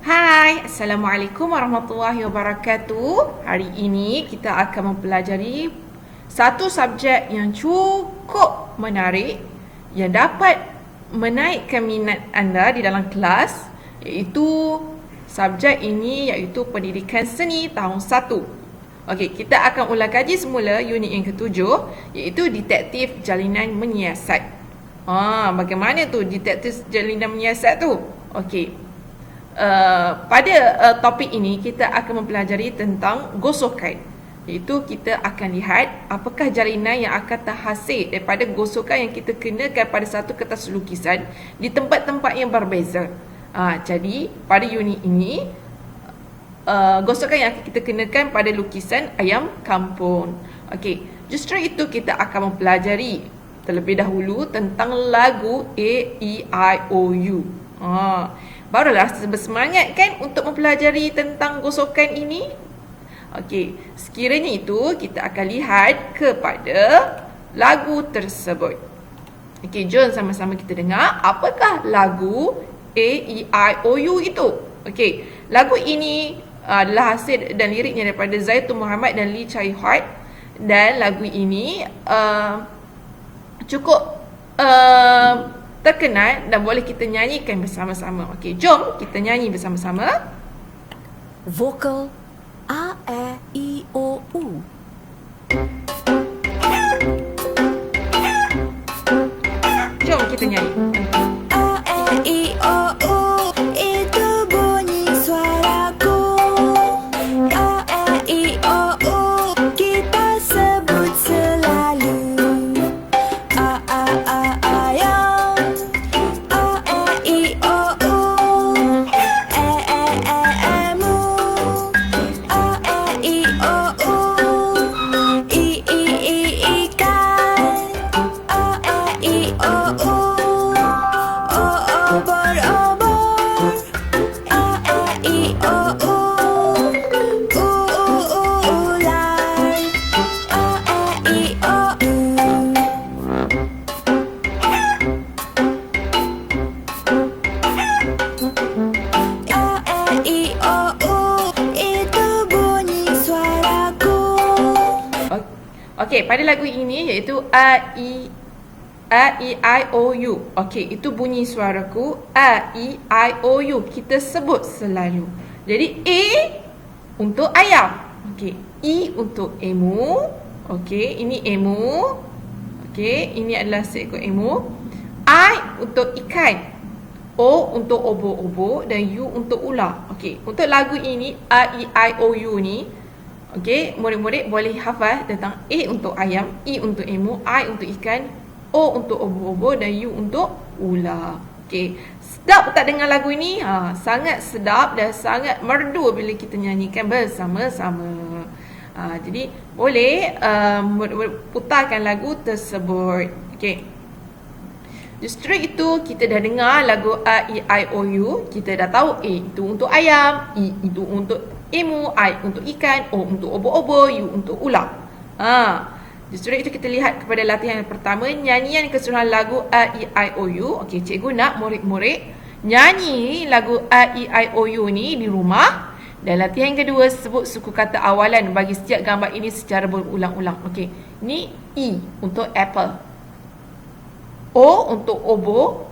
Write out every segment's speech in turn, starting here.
Hai, Assalamualaikum warahmatullahi wabarakatuh. Hari ini kita akan mempelajari satu subjek yang cukup menarik yang dapat menaikkan minat anda di dalam kelas, iaitu subjek ini iaitu Pendidikan Seni tahun 1. Okey, kita akan ulang kaji semula unit yang ketujuh, iaitu Detektif Jalinan Menyiasat. Bagaimana tu detektif jalinan menyiasat tu? Okey. Pada topik ini kita akan mempelajari tentang gosokan, iaitu kita akan lihat apakah jalinan yang akan terhasil daripada gosokan yang kita kenakan pada satu kertas lukisan di tempat-tempat yang berbeza. Jadi pada unit ini gosokan yang akan kita kenakan pada lukisan ayam kampung. Okey, justru itu kita akan mempelajari terlebih dahulu tentang lagu A, E, I, O, U. Barulah bersemangat kan untuk mempelajari tentang gosokan ini. Okey, sekiranya itu kita akan lihat kepada lagu tersebut. Okey, jom sama-sama kita dengar apakah lagu A, E, I, O, U itu. Okey, lagu ini adalah hasil dan liriknya daripada Zaitun Muhammad dan Lee Chai Huat. Dan lagu ini cukup terkenal dan boleh kita nyanyikan bersama-sama. Okey, jom kita nyanyi bersama-sama. Vokal A, E, I, O, U. Jom kita nyanyi. A, E, I, O, U. Itu bunyi suaraku. A, E, I, O, U. Kita sebut selalu. A, ayam. A, E, I, O, U. Emu. A, E, I, O, U. Ikan. A, E, I, O, U. Obor-obor. A, E, I, O, U. Ular. A, E, I, O, U. A, E, I, O, U. Itu bunyi suaraku. Okey, pada lagu ini iaitu A, E, I, O, U. Okey, itu bunyi suaraku. A, E, I, O, U. Kita sebut selalu. Jadi A untuk ayam. Okey, E untuk emu. Okey, ini emu. Okey, ini adalah seekor emu. I untuk ikan. O untuk obor-obor dan U untuk ular. Okey, untuk lagu ini A, E, I, O, U ni, okey, murid-murid boleh hafal tentang A untuk ayam, E untuk emu, I untuk ikan, O untuk obor-obor dan U untuk ular. Okey, sedap tak dengar lagu ini? Sangat sedap dan sangat merdu bila kita nyanyikan bersama-sama. Jadi boleh murid-murid putarkan lagu tersebut. Okey. Justru itu kita dah dengar lagu A, E, I, O, U. Kita dah tahu A itu untuk ayam, E itu untuk emu, I untuk ikan, O untuk obor-obor, U untuk ular. Justru itu kita lihat kepada latihan yang pertama, nyanyian keseluruhan lagu A, E, I, O, U. Okey, cikgu nak murid-murid nyanyi lagu A, E, I, O, U ni di rumah. Dan latihan kedua, sebut suku kata awalan bagi setiap gambar ini secara berulang-ulang. Okey, ni E untuk apple. O untuk obor,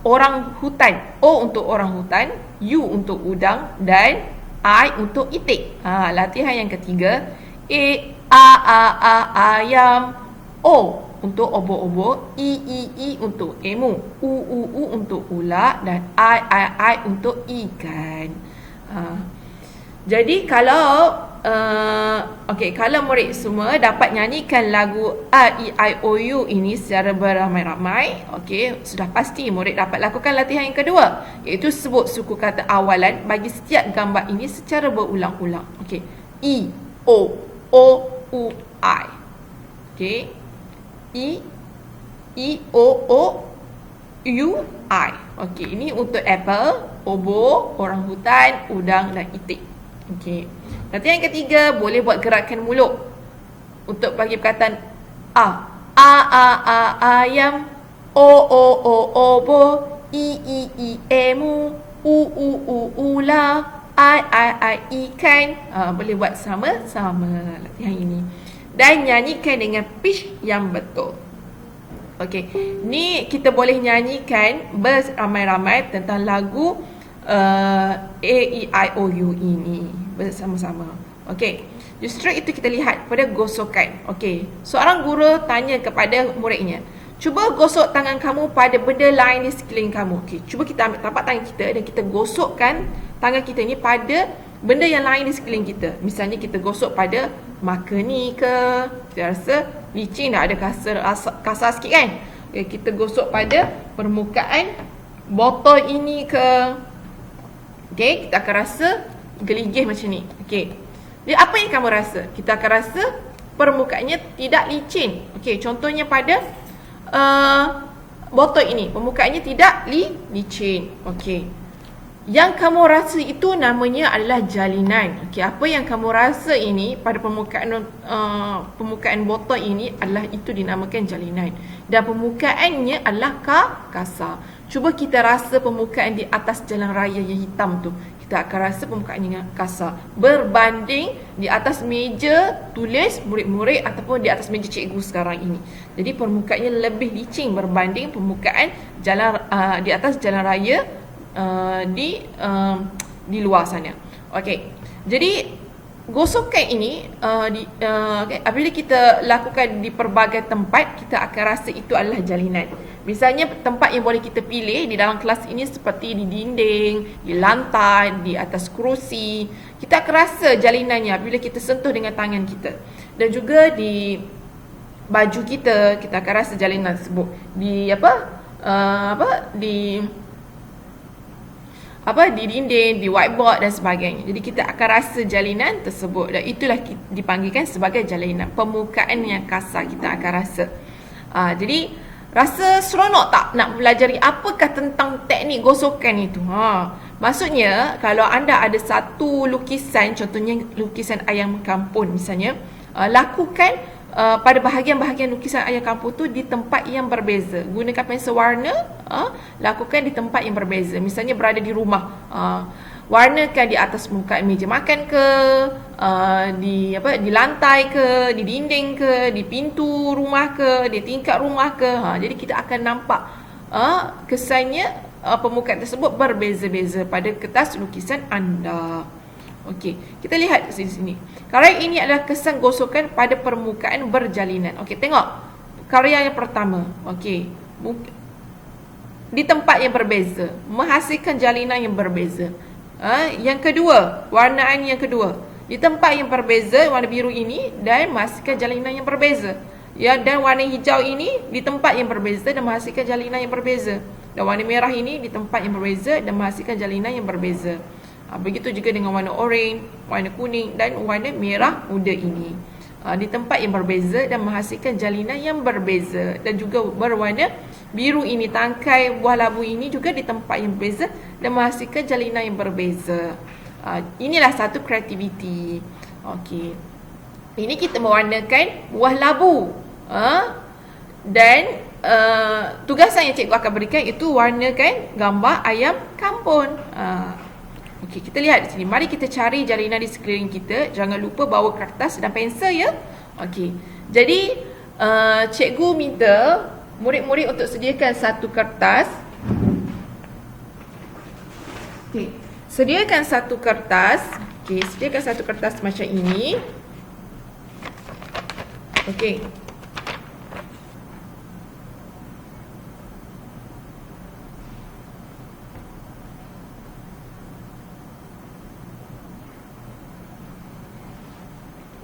orang hutan. O untuk orang hutan, U untuk udang dan I untuk itik. Latihan yang ketiga, ayam. O untuk obor-obor, I untuk emu, U untuk ular dan I untuk ikan. Jadi kalau kalau murid semua dapat nyanyikan lagu A, E, I, O, U ini secara beramai-ramai, okey, sudah pasti murid dapat lakukan latihan yang kedua, iaitu sebut suku kata awalan bagi setiap gambar ini secara berulang-ulang. Okey, E, O, U, I. Okey, E, O, U, I. Okey, ini untuk apple, obor, orang hutan, udang dan itik. Okey. Latihan yang ketiga, boleh buat gerakan mulut untuk bagi perkataan A. Ayam. O, obor. I, emu. Ula, I, ikan. Boleh buat sama-sama latihan ini. Dan nyanyikan dengan pitch yang betul. Okey, ni kita boleh nyanyikan beramai-ramai tentang lagu A, E, I, O, U ini bersama-sama. Okey, justru itu kita lihat pada gosokan. Okey, seorang guru tanya kepada muridnya, cuba gosok tangan kamu pada benda lain di sekeliling kamu. Okey, cuba kita ambil tapak tangan kita dan kita gosokkan tangan kita ni pada benda yang lain di sekeliling kita. Misalnya kita gosok pada marker ni ke, kita rasa licin dah, ada kasar sikit kan. Okay, kita gosok pada permukaan botol ini ke. Okay, kita akan rasa geligih macam ni. Okay, jadi apa yang kamu rasa? Kita akan rasa permukaannya tidak licin. Okay, contohnya pada botol ini, permukaannya tidak licin. Okay, yang kamu rasa itu namanya adalah jalinan. Okey, apa yang kamu rasa ini pada permukaan botol ini adalah itu dinamakan jalinan. Dan permukaannya adalah kasar. Cuba kita rasa permukaan di atas jalan raya yang hitam tu. Kita akan rasa permukaannya kasar. Berbanding di atas meja tulis murid-murid ataupun di atas meja cikgu sekarang ini. Jadi permukaannya lebih licin berbanding permukaan jalan di atas jalan raya di luar sana. Okey. Jadi gosokan ini okay, apabila kita lakukan di pelbagai tempat, kita akan rasa itu adalah jalinan. Misalnya tempat yang boleh kita pilih di dalam kelas ini seperti di dinding, di lantai, di atas kerusi. Kita akan rasa jalinannya apabila kita sentuh dengan tangan kita. Dan juga di baju kita, kita akan rasa jalinan tersebut. Di di dinding, di whiteboard dan sebagainya. Jadi kita akan rasa jalinan tersebut, dan itulah dipanggilkan sebagai jalinan. Permukaan yang kasar kita akan rasa. Jadi rasa seronok tak nak pelajari apakah tentang teknik gosokan itu? Maksudnya kalau anda ada satu lukisan, contohnya lukisan ayam kampung misalnya, lakukan pada bahagian-bahagian lukisan ayam kampung tu di tempat yang berbeza. Gunakan pensel warna, lakukan di tempat yang berbeza. Misalnya berada di rumah, warnakan di atas permukaan meja makan ke, di lantai ke, di dinding ke, di pintu rumah ke, di tingkap rumah ke. Jadi kita akan nampak kesannya permukaan tersebut berbeza-beza pada kertas lukisan anda. Okey, kita lihat di sini. Karya ini adalah kesan gosokan pada permukaan berjalinan. Okey, tengok karya yang pertama. Okey, di tempat yang berbeza, menghasilkan jalinan yang berbeza. Yang kedua, warnaan yang kedua, di tempat yang berbeza, warna biru ini, dan menghasilkan jalinan yang berbeza. Ya, dan warna hijau ini di tempat yang berbeza dan menghasilkan jalinan yang berbeza. Dan warna merah ini di tempat yang berbeza dan menghasilkan jalinan yang berbeza. Begitu juga dengan warna oranye, warna kuning dan warna merah muda ini. Di tempat yang berbeza dan menghasilkan jalinan yang berbeza. Dan juga berwarna biru ini, tangkai buah labu ini juga di tempat yang berbeza dan menghasilkan jalinan yang berbeza. Inilah satu kreativiti. Okey. Ini kita mewarnakan buah labu. Dan tugasan yang cikgu akan berikan itu warnakan gambar ayam kampung. Okey, kita lihat di sini. Mari kita cari jalinan di sekeliling kita. Jangan lupa bawa kertas dan pensel ya. Okey. Jadi cikgu minta murid-murid untuk sediakan satu kertas. Okey. Sediakan satu kertas. Okey, sediakan satu kertas macam ini. Okey.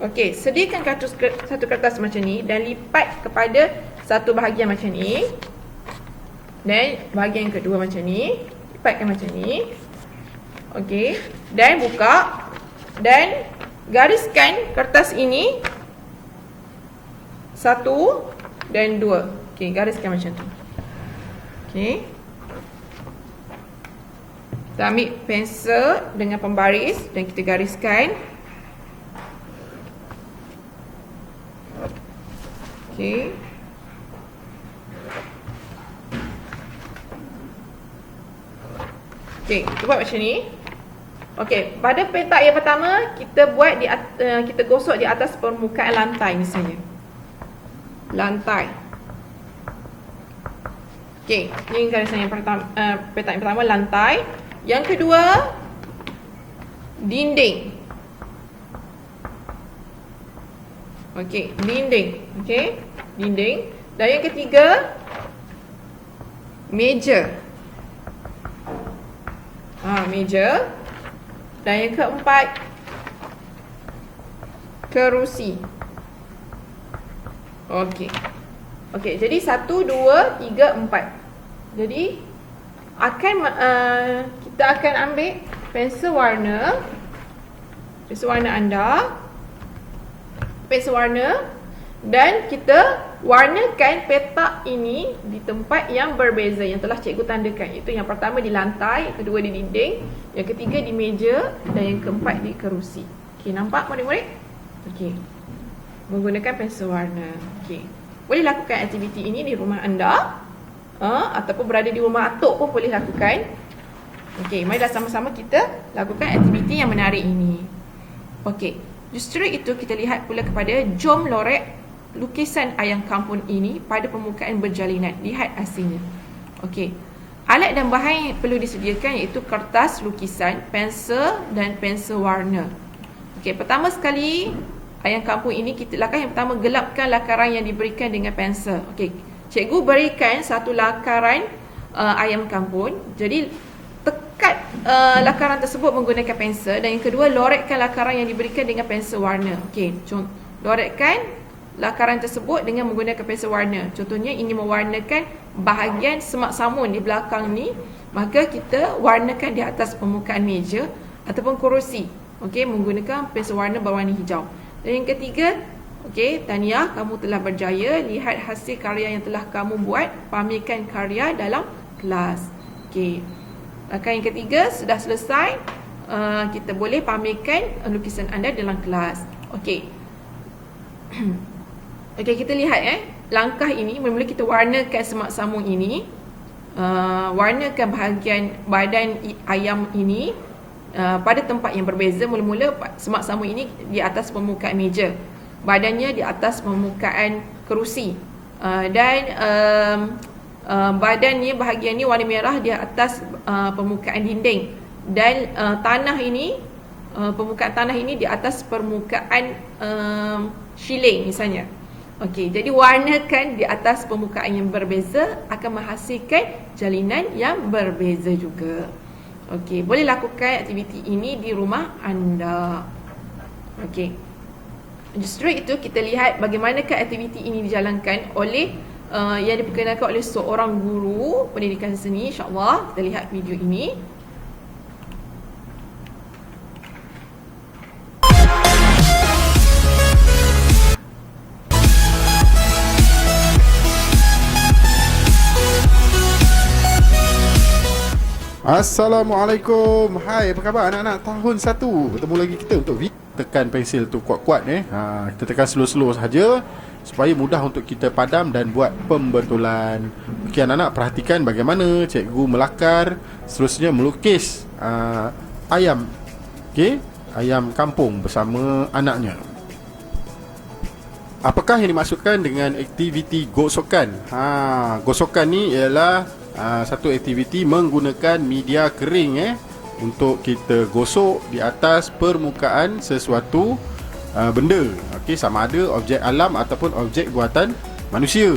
Okey, sediakan satu kertas macam ni dan lipat kepada satu bahagian macam ni. Dan bahagian kedua macam ni, lipatkan macam ni. Okey, dan buka dan gariskan kertas ini 1 dan 2. Okey, gariskan macam tu. Okey. Kita ambil pensel dengan pembaris dan kita gariskan. Okey. Okey, kita buat macam ni. Okey, pada petak yang pertama kita buat kita gosok di atas permukaan lantai misalnya. Lantai. Okey, ini garisan yang pertama, petak yang pertama lantai. Yang kedua dinding. Okey, dinding. Okey, dinding. Dan yang ketiga meja. Meja. Dan yang keempat kerusi. Okey. Okey, jadi 1 2 3 4. Jadi kita akan ambil pensel warna. Pensel warna anda. Pensel warna dan kita warnakan petak ini di tempat yang berbeza yang telah cikgu tandakan. Itu yang pertama di lantai, yang kedua di dinding, yang ketiga di meja dan yang keempat di kerusi. Okey, nampak murid-murid? Okey. Menggunakan pensel warna. Okey. Boleh lakukan aktiviti ini di rumah anda ataupun berada di rumah atuk pun boleh lakukan. Okey, marilah sama-sama kita lakukan aktiviti yang menarik ini. Okey. Justru itu kita lihat pula kepada jom lorek lukisan ayam kampung ini pada permukaan berjalinan. Lihat hasilnya. Okey. Alat dan bahan yang perlu disediakan iaitu kertas lukisan, pensel dan pensel warna. Okey, pertama sekali ayam kampung ini kita langkah yang pertama gelapkan lakaran yang diberikan dengan pensel. Okey. Cikgu berikan satu lakaran ayam kampung. Jadi tekat lakaran tersebut menggunakan pensel dan yang kedua lorekkan lakaran yang diberikan dengan pensel warna. Okey, lorekkan lakaran tersebut dengan menggunakan pensel warna. Contohnya ini mewarnakan bahagian semak samun di belakang ni, maka kita warnakan di atas permukaan meja ataupun kerusi. Okey, menggunakan pensel warna berwarna hijau. Dan yang ketiga, okey, tahniah, kamu telah berjaya. Lihat hasil karya yang telah kamu buat. Pamerkan karya dalam kelas. Okey. Langkah yang ketiga sudah selesai. Kita boleh pamerkan lukisan anda dalam kelas. Okey. Okey, kita lihat langkah ini mula-mula kita warnakan semak samung ini. Warnakan bahagian badan ayam ini pada tempat yang berbeza. Mula-mula semak samung ini di atas permukaan meja, badannya di atas permukaan kerusi, dan badannya bahagian ni warna merah di atas permukaan dinding, dan tanah ini permukaan tanah ini di atas permukaan shilling misalnya. Okey, jadi warnakan di atas permukaan yang berbeza akan menghasilkan jalinan yang berbeza juga. Okey, boleh lakukan aktiviti ini di rumah anda. Okey. Justru itu kita lihat bagaimanakah aktiviti ini dijalankan oleh yang diperkenalkan oleh seorang guru pendidikan seni. InsyaAllah kita lihat video ini. Assalamualaikum. Hai, apa khabar anak-anak tahun 1? Bertemu lagi kita untuk tekan pensil tu kuat-kuat kita tekan slow-slow saja supaya mudah untuk kita padam dan buat pembetulan. Okey anak-anak, perhatikan bagaimana cikgu melakar, seterusnya melukis ayam. Okey, ayam kampung bersama anaknya. Apakah yang dimaksudkan dengan aktiviti gosokan? Gosokan ni ialah satu aktiviti menggunakan media kering untuk kita gosok di atas permukaan sesuatu benda. Okey, sama ada objek alam ataupun objek buatan manusia.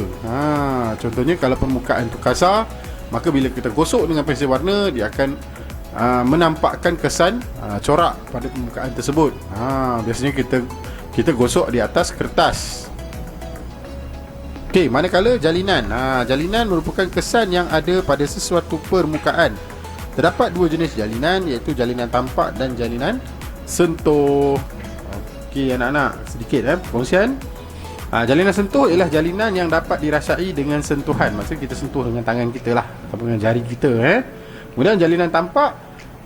Contohnya kalau permukaan tu kasar, maka bila kita gosok dengan pensel warna, dia akan menampakkan kesan corak pada permukaan tersebut. Biasanya kita gosok di atas kertas. Okey, manakala jalinan. Jalinan merupakan kesan yang ada pada sesuatu permukaan. Terdapat dua jenis jalinan, iaitu jalinan tampak dan jalinan sentuh. Okey anak-anak, sedikit perkongsian. Jalinan sentuh ialah jalinan yang dapat dirasai dengan sentuhan. Maksudnya kita sentuh dengan tangan kita lah, ataupun dengan jari kita. Kemudian jalinan tampak,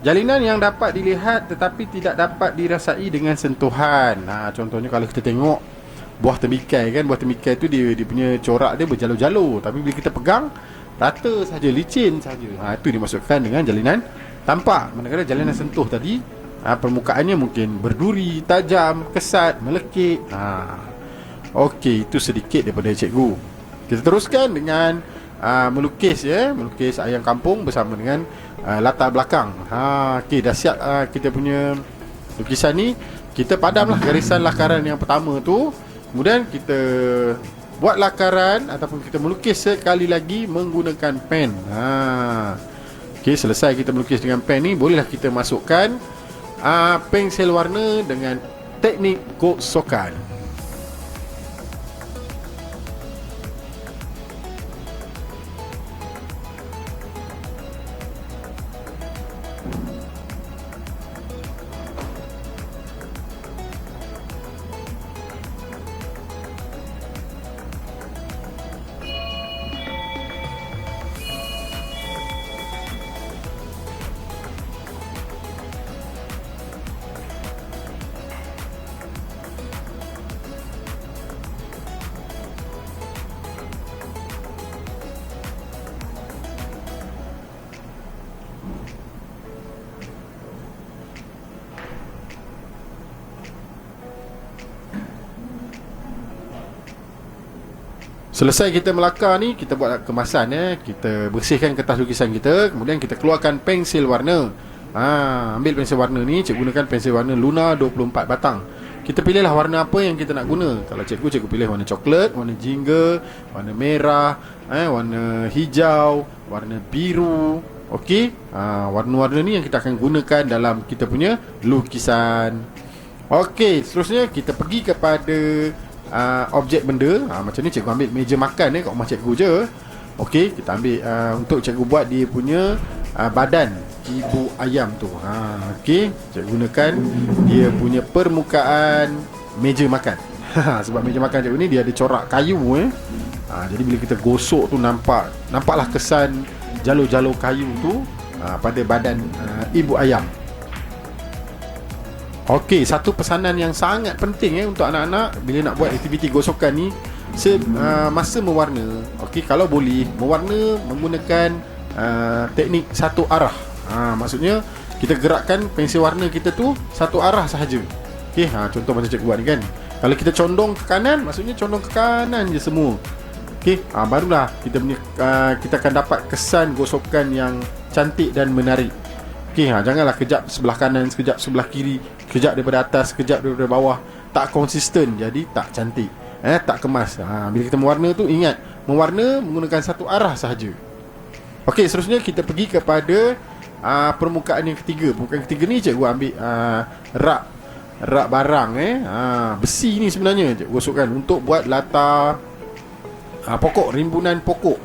jalinan yang dapat dilihat tetapi tidak dapat dirasai dengan sentuhan. Contohnya kalau kita tengok buah temikai kan, buah temikai tu dia punya corak dia berjalur-jalur, tapi bila kita pegang rata saja, licin saja. Itu dimaksudkan dengan jalinan tampak manakala jalinan sentuh tadi permukaannya mungkin berduri, tajam, kesat, melekit. Okey, itu sedikit daripada cikgu. Kita teruskan dengan melukis melukis ayam kampung bersama dengan latar belakang. Okey, dah siap kita punya lukisan ni. Kita padamlah garisan lakaran yang pertama tu. Kemudian kita buat lakaran ataupun kita melukis sekali lagi menggunakan pen. Okey, selesai kita melukis dengan pen ni, bolehlah kita masukkan pensel warna dengan teknik gosokan. Selesai kita melakar ni, kita buat kemasan kita bersihkan kertas lukisan kita, kemudian kita keluarkan pensel warna. Ambil pensel warna ni, cikgu gunakan pensel warna Luna 24 batang. Kita pilihlah warna apa yang kita nak guna. Kalau cikgu pilih warna coklat, warna jingga, warna merah, warna hijau, warna biru. Okey, warna-warna ni yang kita akan gunakan dalam kita punya lukisan. Okey, seterusnya kita pergi kepada objek benda. Macam ni cikgu ambil meja makan kat rumah cikgu je. Okey, kita ambil untuk cikgu buat dia punya badan ibu ayam tu. Okey, cikgu gunakan dia punya permukaan meja makan. Sebab meja makan cikgu ni dia ada corak kayu jadi bila kita gosok tu nampaklah kesan jalur-jalur kayu tu pada badan ibu ayam. Okey, satu pesanan yang sangat penting untuk anak-anak bila nak buat aktiviti gosokan ni, masa mewarna. Okey, kalau boleh mewarna menggunakan teknik satu arah. Maksudnya kita gerakkan pensel warna kita tu satu arah sahaja. Okey, contoh macam cikgu buat ni kan. Kalau kita condong ke kanan, maksudnya condong ke kanan je semua. Okey, barulah kita akan dapat kesan gosokan yang cantik dan menarik. Okey, janganlah kejap sebelah kanan, sekejap sebelah kiri, kejap daripada atas, kejap daripada bawah. Tak konsisten, jadi tak cantik. Tak kemas. Bila kita mewarna tu, ingat, mewarna menggunakan satu arah sahaja. Okey, seterusnya kita pergi kepada permukaan yang ketiga. Permukaan ketiga ni cikgu ambil rak barang besi ni sebenarnya cikgu gosokkan untuk buat latar pokok, rimbunan pokok.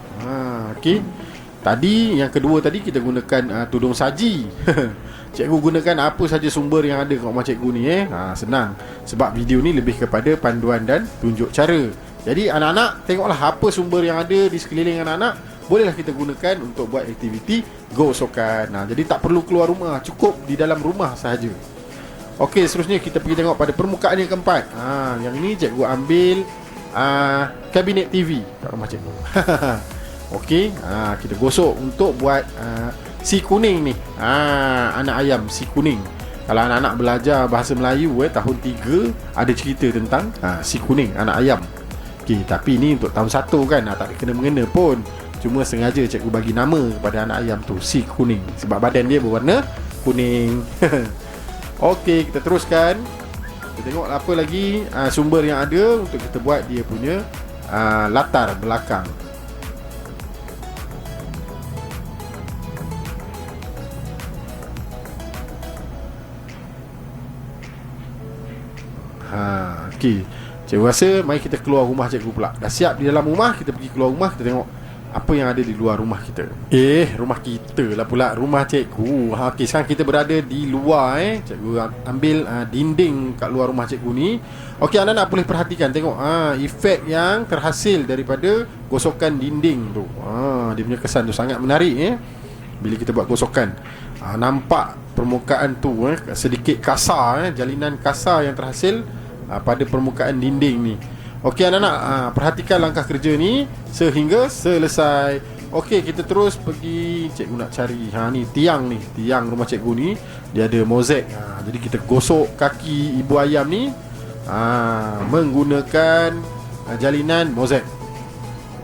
Okey. Tadi yang kedua tadi kita gunakan tudung saji. Cikgu gunakan apa saja sumber yang ada kat rumah cikgu ni senang. Sebab video ni lebih kepada panduan dan tunjuk cara. Jadi anak-anak tengoklah apa sumber yang ada di sekeliling anak-anak, bolehlah kita gunakan untuk buat aktiviti gosokan. Jadi tak perlu keluar rumah, cukup di dalam rumah sahaja. Okey, seterusnya kita pergi tengok pada permukaan yang keempat. Yang ni cikgu ambil kabinet TV kat rumah cikgu. Okey, kita gosok untuk buat si kuning ni. Anak ayam si kuning. Kalau anak-anak belajar bahasa Melayu tahun 3 ada cerita tentang si kuning, anak ayam. Okey, tapi ni untuk tahun 1 kan, tak ada kena-mengena pun. Cuma sengaja cikgu bagi nama kepada anak ayam tu si kuning sebab badan dia berwarna kuning. Okey, kita teruskan. Kita tengok apa lagi sumber yang ada untuk kita buat dia punya latar belakang. Okey, cikgu rasa mari kita keluar rumah cikgu pula. Dah siap di dalam rumah, kita pergi keluar rumah, kita tengok apa yang ada di luar rumah kita. Rumah kita lah pula, rumah cikgu. Okey, sekarang kita berada di luar. Cikgu ambil dinding kat luar rumah cikgu ni. Okey, anak-anak boleh perhatikan, tengok efek yang terhasil daripada gosokan dinding tu. Dia punya kesan tu sangat menarik bila kita buat gosokan. Nampak permukaan tu sedikit kasar, jalinan kasar yang terhasil pada permukaan dinding ni. Okey anak-anak, perhatikan langkah kerja ni sehingga selesai. Okey, kita terus pergi. Cikgu nak cari. Ni tiang ni. Tiang rumah cikgu ni dia ada mozaik. Jadi kita gosok kaki ibu ayam ni menggunakan jalinan mozaik.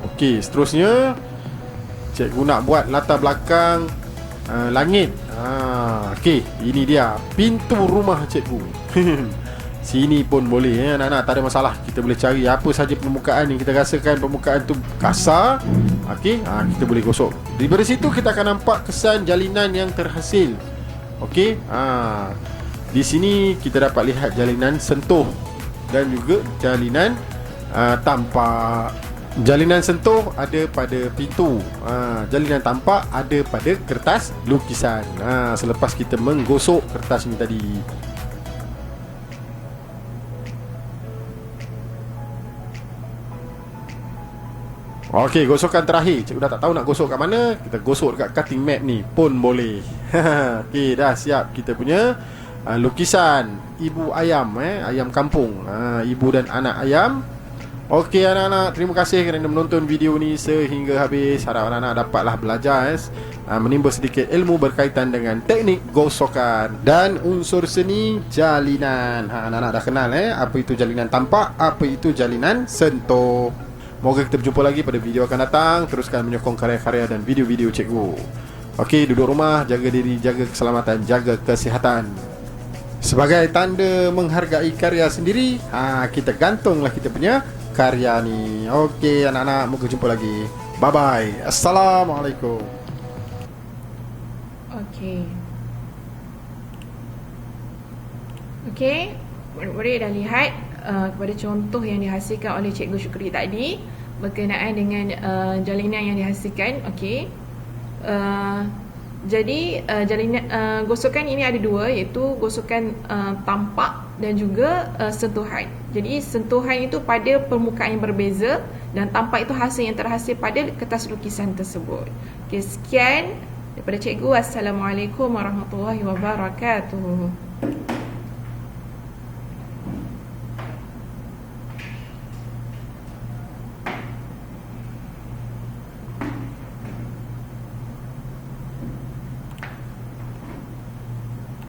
Okey, seterusnya cikgu nak buat latar belakang langit. Okey, ini dia pintu rumah cikgu. Sini pun boleh anak-anak, tak ada masalah. Kita boleh cari apa saja permukaan yang kita rasakan permukaan tu kasar. Okey, kita boleh gosok. Daripada situ kita akan nampak kesan jalinan yang terhasil. Okey, di sini kita dapat lihat jalinan sentuh dan juga jalinan tampak. Jalinan sentuh ada pada pintu. Jalinan tampak ada pada kertas lukisan. Selepas kita menggosok kertas ni tadi. Okey, gosokan terakhir. Cikgu dah tak tahu nak gosok kat mana. Kita gosok dekat cutting mat ni pun boleh. Okey, dah siap kita punya lukisan ibu ayam, ayam kampung. Ibu dan anak ayam. Okey anak-anak, terima kasih kerana menonton video ni sehingga habis. Harap anak-anak dapatlah belajar menimba sedikit ilmu berkaitan dengan teknik gosokan dan unsur seni jalinan. Anak-anak dah kenal apa itu jalinan tampak, apa itu jalinan sentuh. Moga kita berjumpa lagi pada video akan datang. Teruskan menyokong karya-karya dan video-video cikgu. Okey, duduk rumah, jaga diri, jaga keselamatan, jaga kesihatan. Sebagai tanda menghargai karya sendiri, kita gantunglah kita punya karya ni. Okey anak-anak, moga jumpa lagi. Bye-bye. Assalamualaikum. Okey, murid-murid dah lihat kepada contoh yang dihasilkan oleh Cikgu Syukri tadi berkenaan dengan jalinan yang dihasilkan. Okey, jadi jalinan gosokan ini ada dua, iaitu gosokan tampak dan juga sentuhan. Jadi sentuhan itu pada permukaan yang berbeza dan tampak itu hasil yang terhasil pada kertas lukisan tersebut. Okey, sekian daripada cikgu. Assalamualaikum warahmatullahi wabarakatuh.